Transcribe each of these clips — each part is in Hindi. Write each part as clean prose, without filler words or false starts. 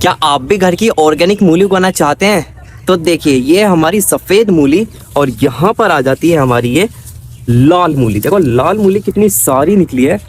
क्या आप भी घर की ऑर्गेनिक मूली उगाना चाहते हैं? तो देखिए ये हमारी सफ़ेद मूली और यहाँ पर आ जाती है हमारी ये लाल मूली। देखो लाल मूली कितनी सारी निकली है।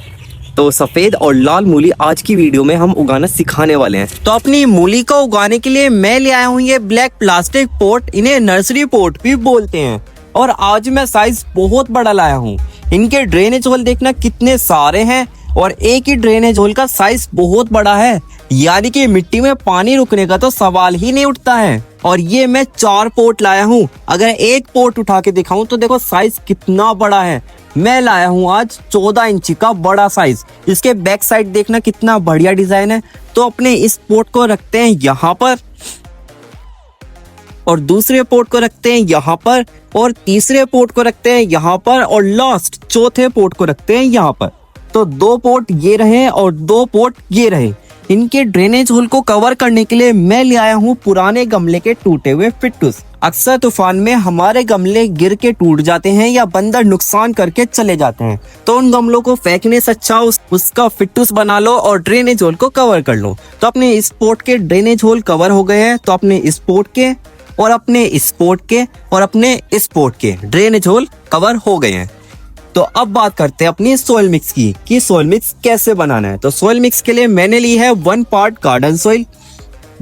तो सफ़ेद और लाल मूली आज की वीडियो में हम उगाना सिखाने वाले हैं। तो अपनी मूली को उगाने के लिए मैं ले आया हूँ ये ब्लैक प्लास्टिक पॉट, इन्हें नर्सरी पॉट भी बोलते हैं। और आज मैं साइज बहुत बड़ा लाया हूँ। इनके ड्रेनेज होल देखना कितने सारे हैं और एक ही ड्रेनेज होल का साइज बहुत बड़ा है, यानी कि मिट्टी में पानी रुकने का तो सवाल ही नहीं उठता है। और ये मैं 4 पोट लाया हूँ। अगर एक पोट उठा के दिखाऊं तो देखो साइज कितना बड़ा है। मैं लाया हूँ आज 14 इंची का बड़ा साइज। इसके बैक साइड देखना कितना बढ़िया डिजाइन है। तो अपने इस पोट को रखते हैं यहाँ पर और दूसरे पोट को रखते हैं यहाँ पर और तीसरे पोट को रखते हैं यहाँ पर और लास्ट चौथे पोट को रखते हैं यहाँ पर। तो 2 पोट ये रहे और 2 पोट ये रहे। इनके ड्रेनेज होल को कवर करने के लिए मैं ले आया हूँ पुराने गमले के टूटे हुए फिट्टूस। अक्सर तूफान में हमारे गमले गिर के टूट जाते हैं या बंदर नुकसान करके चले जाते हैं, तो उन गमलों को फेंकने से अच्छा उसका फिट्टूस बना लो और ड्रेनेज होल को कवर कर लो। तो अपने इस पोट के ड्रेनेज होल कवर हो गए हैं। तो अपने इस पोट के और अपने इस पोट के और अपने इस पोट के ड्रेनेज होल कवर हो गए हैं। तो अब बात करते हैं अपनी सोइल मिक्स की कि सोइल मिक्स कैसे बनाना है। तो सोइल मिक्स के लिए मैंने ली है 1 part garden soil,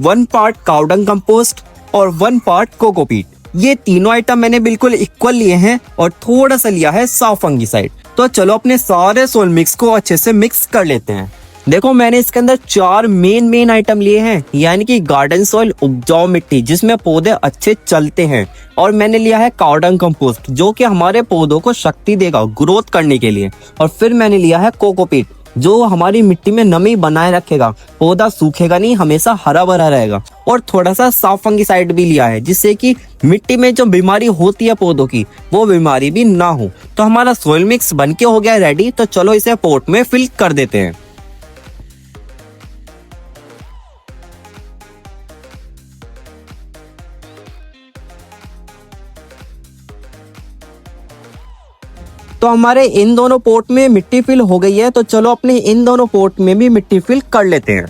1 part cow dung compost और 1 पार्ट कोकोपीट। ये तीनों आइटम मैंने बिल्कुल इक्वल लिए हैं और थोड़ा सा लिया है सॉफ्ट फंगिसाइड। तो चलो अपने सारे सोइल मिक्स को अच्छे से मिक्स कर लेते हैं। देखो मैंने इसके अंदर 4 मेन आइटम लिए हैं, यानी कि गार्डन सॉइल उपजाऊ मिट्टी जिसमें पौधे अच्छे चलते हैं, और मैंने लिया है काउडंग कंपोस्ट जो कि हमारे पौधों को शक्ति देगा ग्रोथ करने के लिए, और फिर मैंने लिया है कोकोपीट जो हमारी मिट्टी में नमी बनाए रखेगा, पौधा सूखेगा नहीं, हमेशा हरा भरा रहेगा, और थोड़ा सा सॉफ्ट फंगिसाइड भी लिया है जिससे कि मिट्टी में जो बीमारी होती है पौधों की वो बीमारी भी ना हो। तो हमारा सोइल मिक्स बनके हो गया रेडी। तो चलो इसे पोट में फिल कर देते हैं। तो हमारे इन दोनों पोट में मिट्टी फिल हो गई है। तो चलो अपने इन दोनों पोट में भी मिट्टी फिल कर लेते हैं।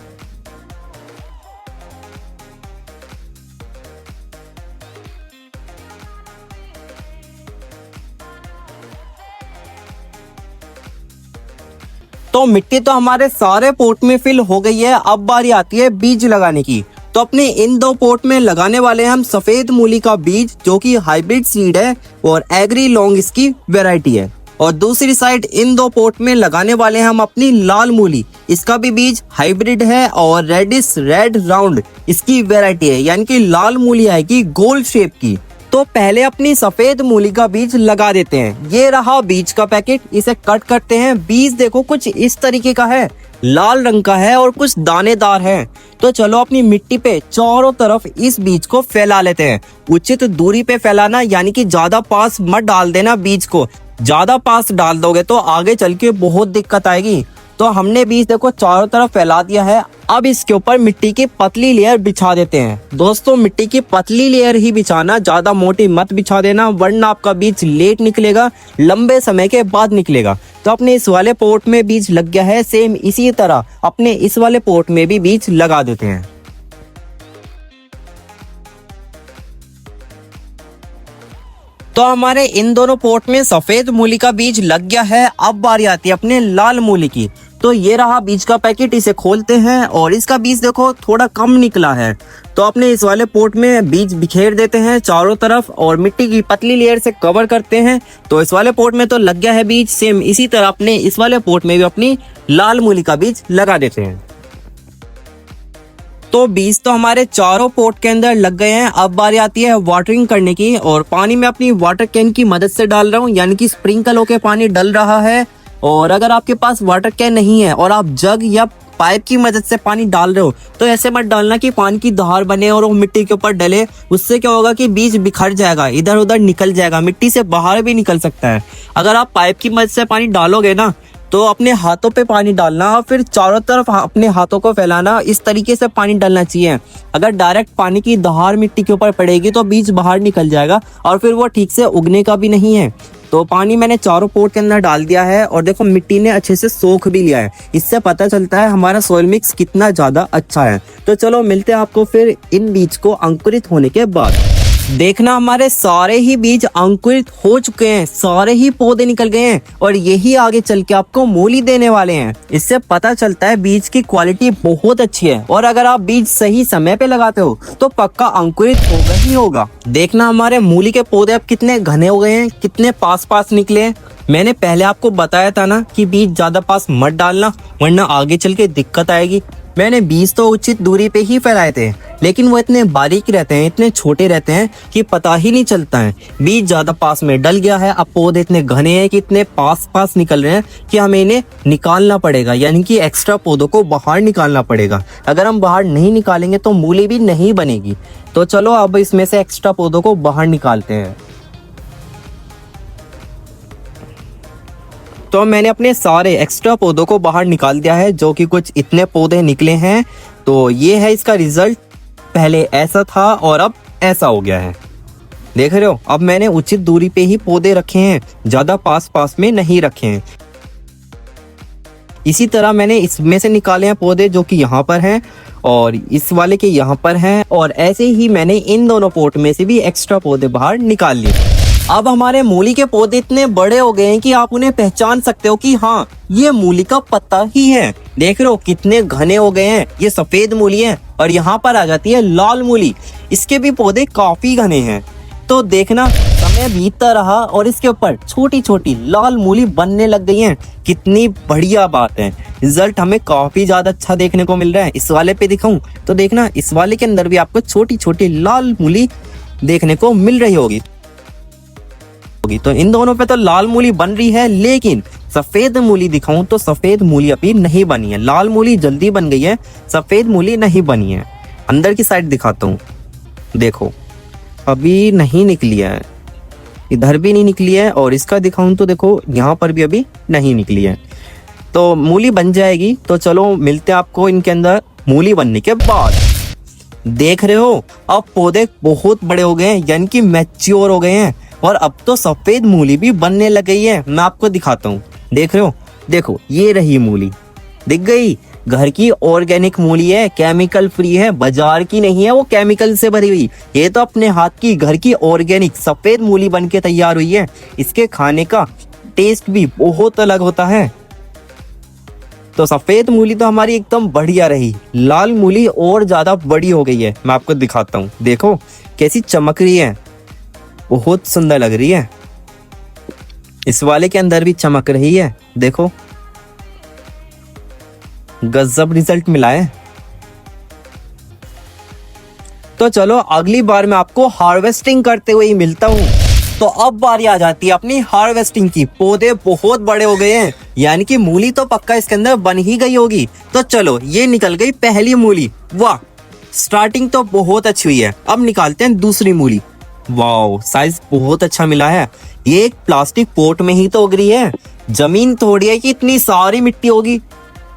तो मिट्टी तो हमारे सारे पोट में फिल हो गई है। अब बारी आती है बीज लगाने की। तो अपने इन 2 पोट में लगाने वाले हैं हम सफेद मूली का बीज जो कि हाइब्रिड सीड है और एग्री लॉन्ग इसकी वैरायटी है, और दूसरी साइड इन 2 पोट में लगाने वाले हैं हम अपनी लाल मूली। इसका भी बीज हाइब्रिड है और रेडिश रेड राउंड इसकी वैरायटी है, यानी कि लाल मूली आएगी गोल शेप की। तो पहले अपनी सफेद मूली का बीज लगा देते हैं। ये रहा बीज का पैकेट, इसे कट करते हैं। बीज देखो कुछ इस तरीके का है, लाल रंग का है और कुछ दानेदार है। तो चलो अपनी मिट्टी पे चारों तरफ इस बीज को फैला लेते हैं। उचित दूरी पे फैलाना, यानी कि ज्यादा पास मत डाल देना बीज को। ज्यादा पास डाल दोगे तो आगे चल के बहुत दिक्कत आएगी। तो हमने बीज देखो चारों तरफ फैला दिया है। अब इसके ऊपर मिट्टी की पतली लेयर बिछा देते हैं। दोस्तों मिट्टी की पतली लेयर ही बिछाना, ज्यादा मोटी मत बिछा देना, वरना आपका बीज लेट निकलेगा, लंबे समय के बाद निकलेगा। तो अपने इस वाले पोट में बीज लग गया है, सेम इसी तरह अपने इस वाले पोट में भी बीज लगा देते हैं। तो हमारे इन दोनों पोट में सफेद मूली का बीज लग गया है। अब बारी आती है अपने लाल मूली की। तो ये रहा बीज का पैकेट, इसे खोलते हैं और इसका बीज देखो थोड़ा कम निकला है। तो अपने इस वाले पोट में बीज बिखेर देते हैं चारों तरफ और मिट्टी की पतली लेयर से कवर करते हैं। तो इस वाले पोट में तो लग गया है बीज, सेम इसी तरह अपने इस वाले पोट में भी अपनी लाल मूली का बीज लगा देते हैं। तो बीज तो हमारे चारों पोट के अंदर लग गए हैं। अब बारी आती है वाटरिंग करने की, और पानी में अपनी वाटर कैन की मदद से डाल रहा हूँ, यानी कि स्प्रिंकल होके पानी डल रहा है। और अगर आपके पास वाटर कैन नहीं है और आप जग या पाइप की मदद से पानी डाल रहे हो तो ऐसे मत डालना कि पानी की धार बने और वो मिट्टी के ऊपर डले। उससे क्या होगा कि बीज बिखर जाएगा, इधर उधर निकल जाएगा, मिट्टी से बाहर भी निकल सकता है। अगर आप पाइप की मदद से पानी डालोगे ना तो अपने हाथों पे पानी डालना, फिर चारों तरफ अपने हाथों को फैलाना, इस तरीके से पानी डालना चाहिए। अगर डायरेक्ट पानी की धार मिट्टी के ऊपर पड़ेगी तो बीज बाहर निकल जाएगा और फिर वो ठीक से उगने का भी नहीं है। तो पानी मैंने चारों पोट के अंदर डाल दिया है और देखो मिट्टी ने अच्छे से सोख भी लिया है। इससे पता चलता है हमारा सोइल मिक्स कितना ज्यादा अच्छा है। तो चलो मिलते हैं आपको फिर इन बीज को अंकुरित होने के बाद। देखना हमारे सारे ही बीज अंकुरित हो चुके हैं, सारे ही पौधे निकल गए हैं और यही आगे चल के आपको मूली देने वाले हैं। इससे पता चलता है बीज की क्वालिटी बहुत अच्छी है और अगर आप बीज सही समय पे लगाते हो तो पक्का अंकुरित होगा ही होगा। देखना हमारे मूली के पौधे अब कितने घने हो गए हैं, कितने पास पास निकले हैं। मैंने पहले आपको बताया था ना कि बीज ज्यादा पास मत डालना वरना आगे चल के दिक्कत आएगी। मैंने बीज तो उचित दूरी पे ही फैलाए थे लेकिन वो इतने बारीक रहते हैं, इतने छोटे रहते हैं कि पता ही नहीं चलता है। बीज ज्यादा पास में डल गया है। अब पौधे इतने घने हैं कि इतने पास पास निकल रहे हैं कि हमें इन्हें निकालना पड़ेगा, यानी कि एक्स्ट्रा पौधों को बाहर निकालना पड़ेगा। अगर हम बाहर नहीं निकालेंगे तो मूली भी नहीं बनेगी। तो चलो अब इसमें से एक्स्ट्रा पौधों को बाहर निकालते हैं। तो मैंने अपने सारे एक्स्ट्रा पौधों को बाहर निकाल दिया है, जो कि कुछ इतने पौधे निकले हैं। तो ये है इसका रिजल्ट। पहले ऐसा था और अब ऐसा हो गया है, देख रहे हो। अब मैंने उचित दूरी पे ही पौधे रखे हैं, ज्यादा पास पास में नहीं रखे हैं। इसी तरह मैंने इसमें से निकाले हैं पौधे जो कि यहाँ पर हैं और इस वाले के यहाँ पर हैं और ऐसे ही मैंने इन दोनों पोट में से भी एक्स्ट्रा पौधे बाहर निकाल लिए। अब हमारे मूली के पौधे इतने बड़े हो गए हैं कि आप उन्हें पहचान सकते हो कि हाँ ये मूली का पत्ता ही है। देख रहे हो कितने घने हो गए हैं। ये सफेद मूली है और यहाँ पर आ जाती है लाल मूली। इसके भी पौधे काफी घने हैं। तो देखना समय बीतता रहा और इसके ऊपर छोटी छोटी लाल मूली बनने लग गई हैं। कितनी बढ़िया बात है। रिजल्ट हमें काफी ज्यादा अच्छा देखने को मिल रहा है। इस वाले पे दिखाऊं तो देखना इस वाले के अंदर भी आपको छोटी छोटी लाल मूली देखने को मिल रही होगी। तो इन दोनों पे तो लाल मूली बन रही है, लेकिन सफेद मूली दिखाऊं तो सफेद मूली अभी नहीं बनी है। लाल मूली जल्दी बन गई है, सफेद मूली नहीं बनी है। अंदर की साइड दिखाता हूँ, देखो अभी नहीं निकली है, इधर भी नहीं निकली है और इसका दिखाऊं तो देखो यहाँ पर भी अभी नहीं निकली है। तो मूली बन जाएगी। तो चलो मिलते हैं आपको इनके अंदर मूली बनने के बाद। देख रहे हो अब पौधे बहुत बड़े हो गए हैं, यानी कि मैच्योर हो गए हैं और अब तो सफेद मूली भी बनने लग गई है। मैं आपको दिखाता हूँ, देख रहे हो, देखो ये रही मूली, दिख गई। घर की ऑर्गेनिक मूली है, केमिकल फ्री है, बाजार की नहीं है वो केमिकल से भरी हुई। ये तो अपने हाथ की घर की ऑर्गेनिक सफेद मूली बन के तैयार हुई है। इसके खाने का टेस्ट भी बहुत अलग होता है। तो सफेद मूली तो हमारी एकदम बढ़िया रही। लाल मूली और ज्यादा बड़ी हो गई है। मैं आपको दिखाता हूँ, देखो कैसी चमक रही है, बहुत सुंदर लग रही है। इस वाले के अंदर भी चमक रही है, देखो गजब रिजल्ट मिला है। तो चलो अगली बार मैं आपको हार्वेस्टिंग करते हुए ही मिलता हूँ। तो अब बारी आ जाती है अपनी हार्वेस्टिंग की। पौधे बहुत बड़े हो गए हैं, यानी कि मूली तो पक्का इसके अंदर बन ही गई होगी। तो चलो ये निकल गई पहली मूली। वाह, स्टार्टिंग तो बहुत अच्छी हुई है। अब निकालते हैं दूसरी मूली। वाओ, साइज बहुत अच्छा मिला है। ये एक प्लास्टिक पोट में ही तो उग रही है। जमीन थोड़ी है कि इतनी सारी मिट्टी होगी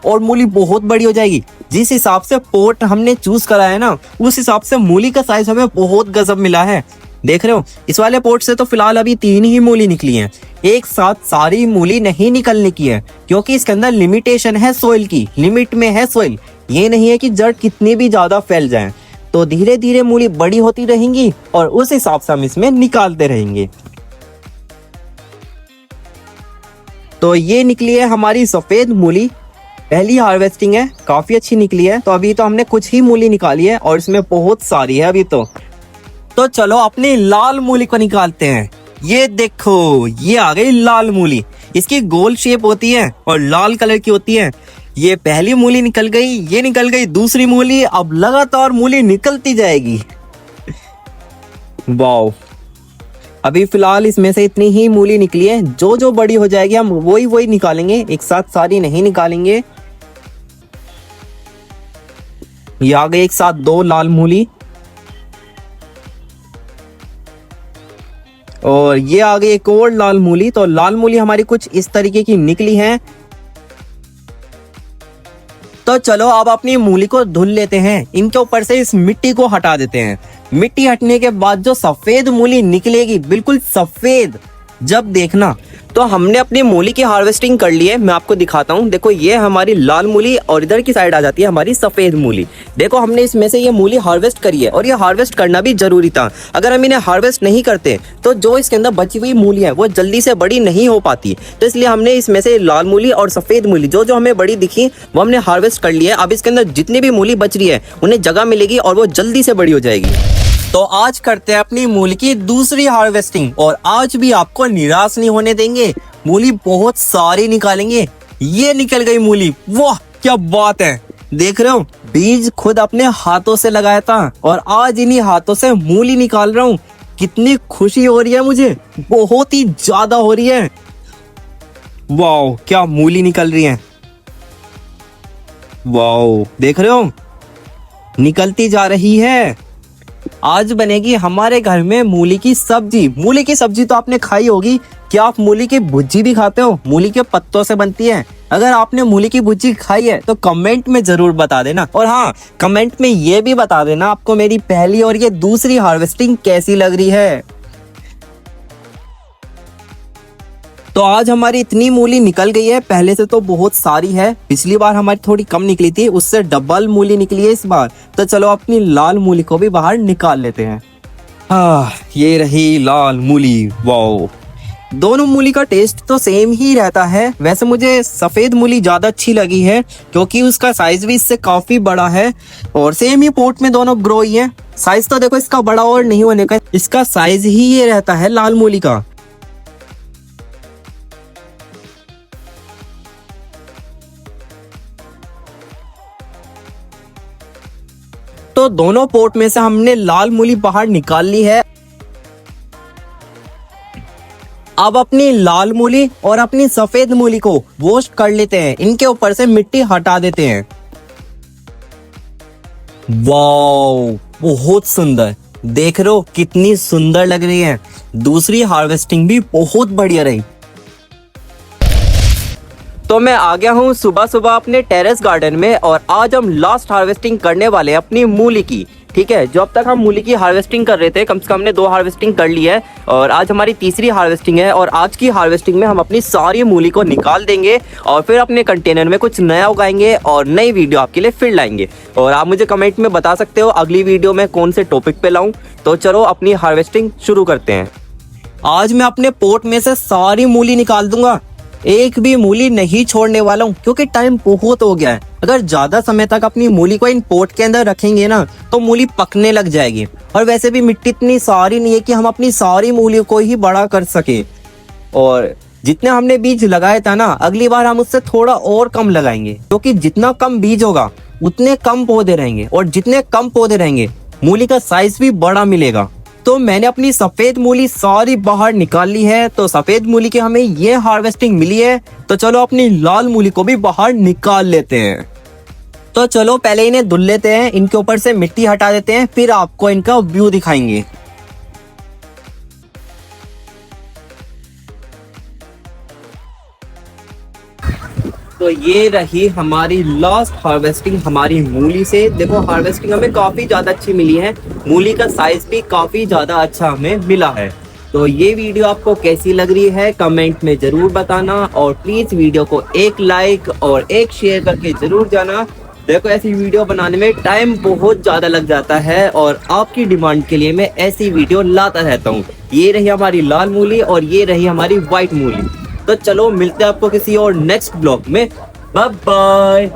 और मूली बहुत बड़ी हो जाएगी। जिस हिसाब से पोट हमने चूज करा है ना, उस हिसाब से मूली का साइज हमें बहुत गजब मिला है। देख रहे हो इस वाले पोट से तो फिलहाल अभी 3 ही मूली निकली हैं। एक साथ सारी मूली नहीं निकलने की है, क्योंकि इसके अंदर लिमिटेशन है सोइल की, लिमिट में है सोइल। ये नहीं है कि जड़ कितनी भी ज्यादा फैल जाए। तो धीरे धीरे मूली बड़ी होती रहेंगी और उस हिसाब से हम इसमें निकालते रहेंगे। तो ये निकली है हमारी सफेद मूली। पहली हार्वेस्टिंग है, काफी अच्छी निकली है। तो अभी तो हमने कुछ ही मूली निकाली है और इसमें बहुत सारी है अभी तो चलो अपनी लाल मूली को निकालते हैं। ये देखो ये आ गई लाल मूली। इसकी गोल शेप होती है और लाल कलर की होती है। ये पहली मूली निकल गई, ये निकल गई दूसरी मूली। अब लगातार मूली निकलती जाएगी। वाओ, अभी फिलहाल इसमें से इतनी ही मूली निकली है। जो जो बड़ी हो जाएगी हम वही निकालेंगे, एक साथ सारी नहीं निकालेंगे। ये आ गई एक साथ 2 लाल मूली और ये आ गई एक और लाल मूली। तो लाल मूली हमारी कुछ इस तरीके की निकली है। तो चलो अब अपनी मूली को धुल लेते हैं। इनके ऊपर से इस मिट्टी को हटा देते हैं। मिट्टी हटने के बाद जो सफेद मूली निकलेगी, बिल्कुल सफेद, जब देखना। तो हमने अपनी मूली की हार्वेस्टिंग कर ली है, मैं आपको दिखाता हूँ। देखो ये हमारी लाल मूली और इधर की साइड आ जाती है हमारी सफेद मूली। देखो हमने इसमें से ये मूली हार्वेस्ट करी है और ये हार्वेस्ट करना भी जरूरी था। अगर हम इन्हें हार्वेस्ट नहीं करते तो जो इसके अंदर बची हुई मूली है वो जल्दी से बड़ी नहीं हो पाती। तो इसलिए हमने इसमें से लाल मूली और सफेद मूली जो जो हमें बड़ी दिखी वो हमने हार्वेस्ट कर ली है। अब इसके अंदर जितनी भी मूली बच रही है उन्हें जगह मिलेगी और वो जल्दी से बड़ी हो जाएगी। तो आज करते हैं अपनी मूली की दूसरी हार्वेस्टिंग और आज भी आपको निराश नहीं होने देंगे। मूली बहुत सारी निकालेंगे। ये निकल गई मूली, वाह क्या बात है। देख रहे हो, बीज खुद अपने हाथों से लगाया था और आज इन्हीं हाथों से मूली निकाल रहा हूँ। कितनी खुशी हो रही है मुझे, बहुत ही ज्यादा हो रही है। वाह क्या मूली निकल रही है, वाह देख रहे हो निकलती जा रही है। आज बनेगी हमारे घर में मूली की सब्जी। मूली की सब्जी तो आपने खाई होगी। क्या आप मूली की भुर्जी भी खाते हो? मूली के पत्तों से बनती है। अगर आपने मूली की भुर्जी खाई है तो कमेंट में जरूर बता देना। और हाँ, कमेंट में ये भी बता देना आपको मेरी पहली और ये दूसरी हार्वेस्टिंग कैसी लग रही है। तो आज हमारी इतनी मूली निकल गई है, पहले से तो बहुत सारी है। पिछली बार हमारी थोड़ी कम निकली थी, उससे डबल मूली निकली है इस बार। तो चलो अपनी लाल मूली को भी बाहर निकाल लेते हैं। ये रही लाल मूली, वाओ। दोनों मूली का टेस्ट तो सेम ही रहता है। वैसे मुझे सफेद मूली ज्यादा अच्छी लगी है क्योंकि उसका साइज भी इससे काफी बड़ा है और सेम ही पोट में दोनों ग्रो ही है। साइज तो देखो इसका बड़ा और नहीं होने का, इसका साइज ही ये रहता है लाल मूली का। तो दोनों पोट में से हमने लाल मूली बाहर निकाल ली है। अब अपनी लाल मूली और अपनी सफेद मूली को वॉश कर लेते हैं। इनके ऊपर से मिट्टी हटा देते हैं। वाओ बहुत सुंदर, देख रहे हो कितनी सुंदर लग रही है। दूसरी हार्वेस्टिंग भी बहुत बढ़िया रही। तो मैं आ गया हूँ सुबह सुबह अपने टेरेस गार्डन में और आज हम लास्ट हार्वेस्टिंग करने वाले हैं अपनी मूली की। ठीक है, जो अब तक हम मूली की हार्वेस्टिंग कर रहे थे, कम से कम हमने 2 हार्वेस्टिंग कर ली है और आज हमारी तीसरी हार्वेस्टिंग है। और आज की हार्वेस्टिंग में हम अपनी सारी मूली को निकाल देंगे और फिर अपने कंटेनर में कुछ नया उगाएंगे और नई वीडियो आपके लिए फिर लाएंगे। और आप मुझे कमेंट में बता सकते हो अगली वीडियो में कौन से टॉपिक पे लाऊं। तो चलो अपनी हार्वेस्टिंग शुरू करते हैं। आज मैं अपने पोट में से सारी मूली निकाल दूंगा, एक भी मूली नहीं छोड़ने वाला हूँ क्योंकि टाइम बहुत हो गया है। अगर ज्यादा समय तक अपनी मूली को इन पोट के अंदर रखेंगे ना तो मूली पकने लग जाएगी। और वैसे भी मिट्टी इतनी सारी नहीं है कि हम अपनी सारी मूली को ही बड़ा कर सके। और जितने हमने बीज लगाया था ना, अगली बार हम उससे थोड़ा और कम लगाएंगे क्योंकि जितना कम बीज होगा उतने कम पौधे रहेंगे और जितने कम पौधे रहेंगे मूली का साइज भी बड़ा मिलेगा। तो मैंने अपनी सफेद मूली सारी बाहर निकाल ली है। तो सफेद मूली की हमें ये हार्वेस्टिंग मिली है। तो चलो अपनी लाल मूली को भी बाहर निकाल लेते हैं। तो चलो पहले इन्हें धुल लेते हैं, इनके ऊपर से मिट्टी हटा देते हैं, फिर आपको इनका व्यू दिखाएंगे। तो ये रही हमारी लास्ट हार्वेस्टिंग हमारी मूली से। देखो हार्वेस्टिंग हमें काफी ज्यादा अच्छी मिली है, मूली का साइज भी काफी ज्यादा अच्छा हमें मिला है। तो ये वीडियो आपको कैसी लग रही है कमेंट में जरूर बताना और प्लीज वीडियो को एक लाइक और एक शेयर करके जरूर जाना। देखो ऐसी वीडियो बनाने में टाइम बहुत ज्यादा लग जाता है और आपकी डिमांड के लिए मैं ऐसी वीडियो लाता रहता हूँ। ये रही हमारी लाल मूली और ये रही हमारी व्हाइट मूली। तो चलो मिलते हैं आपको किसी और नेक्स्ट ब्लॉग में। Bye bye.